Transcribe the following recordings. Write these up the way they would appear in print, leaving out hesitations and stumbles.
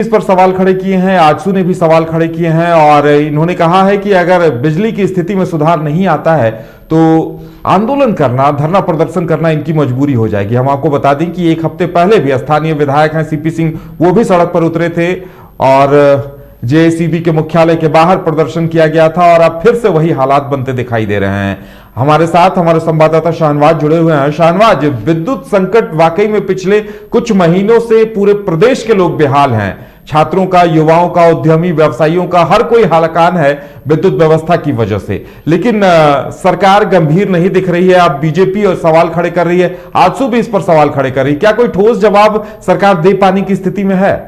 इस पर सवाल खड़े किए हैं, आजसू ने भी सवाल खड़े किए हैं और इन्होंने कहा है कि अगर बिजली की स्थिति में सुधार नहीं आता है तो आंदोलन करना, धरना प्रदर्शन करना इनकी मजबूरी हो जाएगी। हम आपको बता दें कि एक हफ्ते पहले भी स्थानीय विधायक हैं सीपी सिंह, वो भी सड़क पर उतरे थे और जेएसीबी के मुख्यालय के बाहर प्रदर्शन किया गया था और अब फिर से वही हालात बनते दिखाई दे रहे हैं। हमारे साथ हमारे संवाददाता शाहनवाज जुड़े हुए हैं। शाहनवाज, विद्युत संकट वाकई में पिछले कुछ महीनों से पूरे प्रदेश के लोग बेहाल हैं। छात्रों का, युवाओं का, उद्यमी व्यवसायियों का हर कोई हालाकान है विद्युत व्यवस्था की वजह से, लेकिन सरकार गंभीर नहीं दिख रही है। अब बीजेपी और सवाल खड़े कर रही है, आजसू भी इस पर सवाल खड़े कर रही है। क्या कोई ठोस जवाब सरकार दे पाने की स्थिति में है?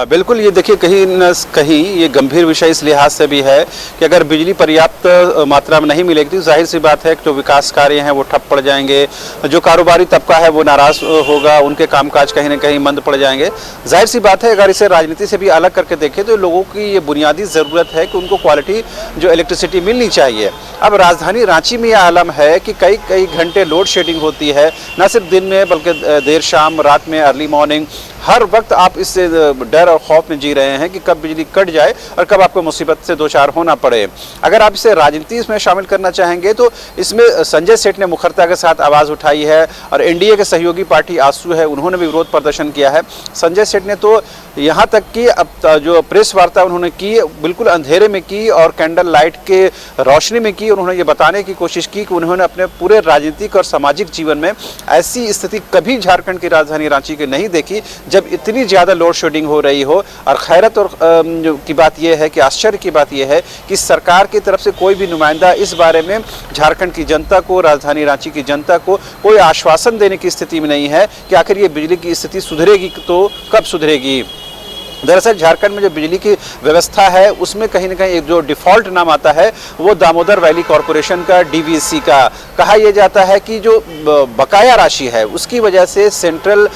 बिल्कुल, ये देखिए कहीं न कहीं ये गंभीर विषय इस लिहाज से भी है कि अगर बिजली पर्याप्त मात्रा में नहीं मिलेगी तो जाहिर सी बात है कि जो विकास कार्य हैं वो ठप पड़ जाएंगे, जो कारोबारी तबका है वो नाराज होगा, उनके कामकाज कहीं ना कहीं मंद पड़ जाएंगे। जाहिर सी बात है अगर इसे राजनीति से भी अलग करके देखें तो लोगों की ये बुनियादी ज़रूरत है कि उनको क्वालिटी जो इलेक्ट्रिसिटी मिलनी चाहिए। अब राजधानी रांची में यह आलम है कि कई कई घंटे लोड शेडिंग होती है, न सिर्फ दिन में बल्कि देर शाम, रात में, अर्ली मॉर्निंग, हर वक्त आप इस डर और खौफ में जी रहे हैं कि कब बिजली कट जाए और कब आपको मुसीबत से दो चार होना पड़े। अगर आप इसे राजनीति इसमें शामिल करना चाहेंगे तो इसमें संजय सेठ ने मुखरता के साथ आवाज़ उठाई है और एनडीए के सहयोगी पार्टी आजसू है, उन्होंने भी विरोध प्रदर्शन किया है। संजय सेठ ने तो यहाँ तक कि अब जो प्रेस वार्ता उन्होंने की बिल्कुल अंधेरे में की और कैंडल लाइट के रोशनी में की। उन्होंने ये बताने की कोशिश की कि उन्होंने अपने पूरे राजनीतिक और सामाजिक जीवन में ऐसी स्थिति कभी झारखंड की राजधानी रांची की नहीं देखी जब इतनी ज़्यादा लोड शेडिंग हो रही हो। और खैरत और की बात यह है कि आश्चर्य की बात यह है कि सरकार की तरफ से कोई भी नुमाइंदा इस बारे में झारखंड की जनता को, राजधानी रांची की जनता को कोई आश्वासन देने की स्थिति में नहीं है कि आखिर ये बिजली की स्थिति सुधरेगी तो कब सुधरेगी। दरअसल झारखंड में जो बिजली की व्यवस्था है उसमें कहीं ना कहीं एक जो डिफ़ॉल्ट नाम आता है वो दामोदर वैली कॉरपोरेशन का, डीवीसी का। कहा यह जाता है कि जो बकाया राशि है उसकी वजह से सेंट्रल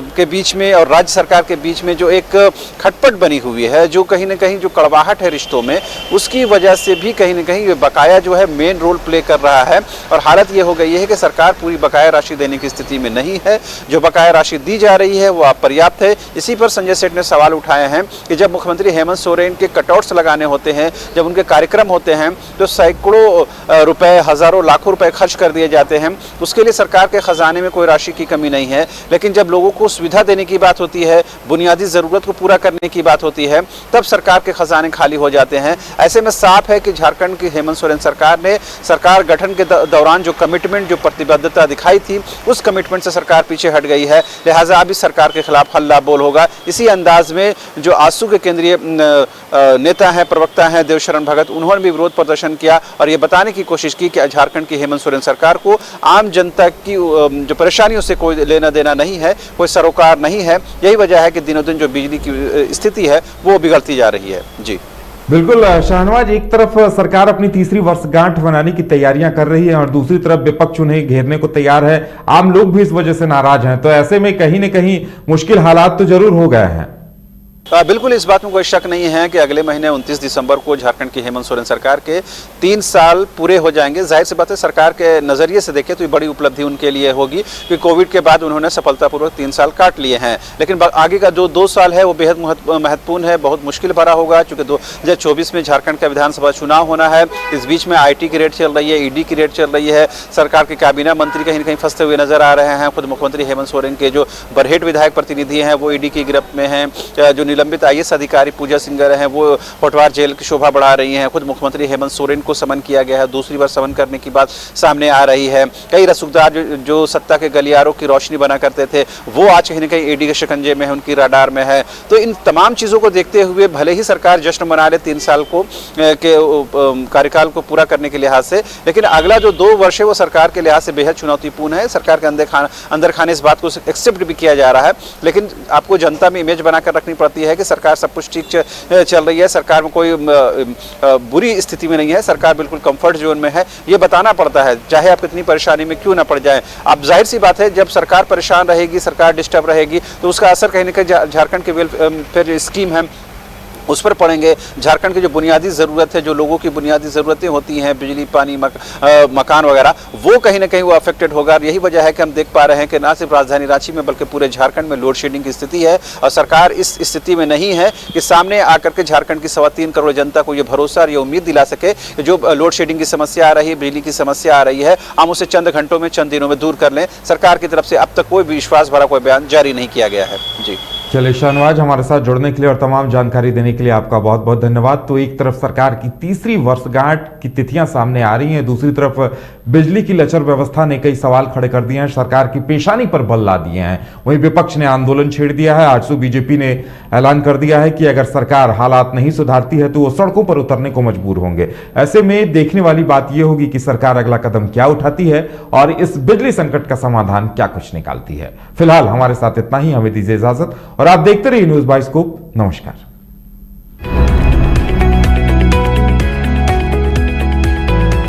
के बीच में और राज्य सरकार के बीच में जो एक खटपट बनी हुई है, जो कहीं ना कहीं जो कड़वाहट है रिश्तों में, उसकी वजह से भी कहीं ना कहीं बकाया जो है मेन रोल प्ले कर रहा है। और हालत ये हो गई है कि सरकार पूरी बकाया राशि देने की स्थिति में नहीं है। जो बकाया राशि दी जा रही है वो अपर्याप्त है। इसी पर संजय सेठ ने सवाल उठाए हैं कि जब मुख्यमंत्री हेमंत सोरेन के कटआउट्स लगाने होते हैं, जब उनके कार्यक्रम होते हैं तो सैकड़ों रुपए, हजारों, लाखों रुपए खर्च कर दिए जाते हैं। उसके लिए सरकार के खजाने में कोई राशि की कमी नहीं है, लेकिन जब लोगों को सुविधा देने की बात होती है, बुनियादी ज़रूरत को पूरा करने की बात होती है, तब सरकार के खजाने खाली हो जाते हैं। ऐसे में साफ है कि झारखंड की हेमंत सोरेन सरकार ने सरकार गठन के दौरान जो कमिटमेंट, जो प्रतिबद्धता दिखाई थी, उस कमिटमेंट से सरकार पीछे हट गई है। लिहाजा अब इस सरकार के खिलाफ हल्ला बोल होगा। इसी अंदाज में जो आजसू के केंद्रीय नेता हैं, प्रवक्ता हैं देवशरण भगत, उन्होंने भी विरोध प्रदर्शन किया और ये बताने की कोशिश की कि झारखंड की हेमंत सोरेन सरकार को आम जनता की जो परेशानियों से कोई लेना देना नहीं है, कोई सरोकार नहीं है। यही वजह है कि दिनों दिन जो बिजली की स्थिति है वो बिगड़ती जा रही है। जी बिल्कुल शाहनवाज, एक तरफ सरकार अपनी तीसरी वर्षगांठ मनाने की तैयारियां कर रही है और दूसरी तरफ विपक्ष उन्हें घेरने को तैयार है। आम लोग भी इस वजह से नाराज हैं, तो ऐसे में कहीं न कहीं मुश्किल हालात तो जरूर हो गए हैं। बिल्कुल, इस बात में कोई शक नहीं है कि अगले महीने 29 दिसंबर को झारखंड की हेमंत सोरेन सरकार के 3 साल पूरे हो जाएंगे। जाहिर सी बात है सरकार के नज़रिए से देखें तो ये बड़ी उपलब्धि उनके लिए होगी कि कोविड के बाद उन्होंने सफलतापूर्वक 3 साल काट लिए हैं। लेकिन आगे का जो 2 साल है वो बेहद महत्वपूर्ण है, बहुत मुश्किल भरा होगा, चूँकि 2024 में झारखंड का विधानसभा चुनाव होना है। इस बीच में IT की रेट चल रही है, ED की रेट चल रही है। सरकार के काबीना मंत्री कहीं ना कहीं फंसते हुए नजर आ रहे हैं। खुद मुख्यमंत्री हेमंत सोरेन के जो बरहेट विधायक प्रतिनिधि हैं वो ED की गिरफ्त में हैं। जो निलंबित IAS अधिकारी पूजा सिंगर हैं वो होटवार जेल की शोभा बढ़ा रही हैं। खुद मुख्यमंत्री हेमंत सोरेन को समन किया गया है, दूसरी बार समन करने की बात सामने आ रही है। कई रसूखदार जो सत्ता के गलियारों की रोशनी बना करते थे वो आज कहीं ना कहीं ED के शिकंजे में है, उनकी रडार में है। तो इन तमाम चीज़ों को देखते हुए भले ही सरकार जश्न मना ले 3 साल को के कार्यकाल को पूरा करने के लिहाज से, लेकिन अगला जो 2 वर्ष है वो सरकार के लिहाज से बेहद चुनौतीपूर्ण है। सरकार के अंदर खाने इस बात को एक्सेप्ट भी किया जा रहा है, लेकिन आपको जनता में इमेज बनाकर रखनी पड़ती है कि सरकार सब कुछ ठीक चल रही है, सरकार में कोई बुरी स्थिति में नहीं है, सरकार बिल्कुल कंफर्ट जोन में है। ये बताना पड़ता है, चाहे आप कितनी परेशानी में क्यों ना पड़ जाए। अब जाहिर सी बात है जब सरकार परेशान रहेगी, सरकार डिस्टर्ब रहेगी तो उसका असर कहीं ना कहीं झारखंड के वेलफेयर स्कीम है उस पर पड़ेंगे। झारखंड की जो बुनियादी ज़रूरत है, जो लोगों की बुनियादी ज़रूरतें होती हैं, बिजली, पानी, मकान वगैरह, वो कहीं ना कहीं वो अफेक्टेड होगा। और यही वजह है कि हम देख पा रहे हैं कि ना सिर्फ राजधानी रांची में बल्कि पूरे झारखंड में लोड शेडिंग की स्थिति है। और सरकार इस स्थिति में नहीं है कि सामने आकर के झारखंड की 3.25 करोड़ जनता को ये भरोसा और ये उम्मीद दिला सके कि जो लोड शेडिंग की समस्या आ रही है, बिजली की समस्या आ रही है, हम उसे चंद घंटों में, चंद दिनों में दूर कर लें। सरकार की तरफ से अब तक कोई विश्वास भरा कोई बयान जारी नहीं किया गया है। जी चलिए शाहनवाज, हमारे साथ जुड़ने के लिए और तमाम जानकारी देने के लिए आपका बहुत बहुत धन्यवाद। तो एक तरफ सरकार की तीसरी वर्षगांठ की तिथियां सामने आ रही हैं, दूसरी तरफ बिजली की लचर व्यवस्था ने कई सवाल खड़े कर दिए हैं, सरकार की पेशानी पर बल ला दिए हैं। वहीं विपक्ष ने आंदोलन छेड़ दिया है। आजसू बीजेपी ने ऐलान कर दिया है कि अगर सरकार हालात नहीं सुधारती है तो वो सड़कों पर उतरने को मजबूर होंगे। ऐसे में देखने वाली बात यह होगी कि सरकार अगला कदम क्या उठाती है और इस बिजली संकट का समाधान क्या कुछ निकालती है। फिलहाल हमारे साथ इतना ही, हमें दीजिए इजाजत और आप देखते रहिए न्यूज़ बाइस्कोप। नमस्कार।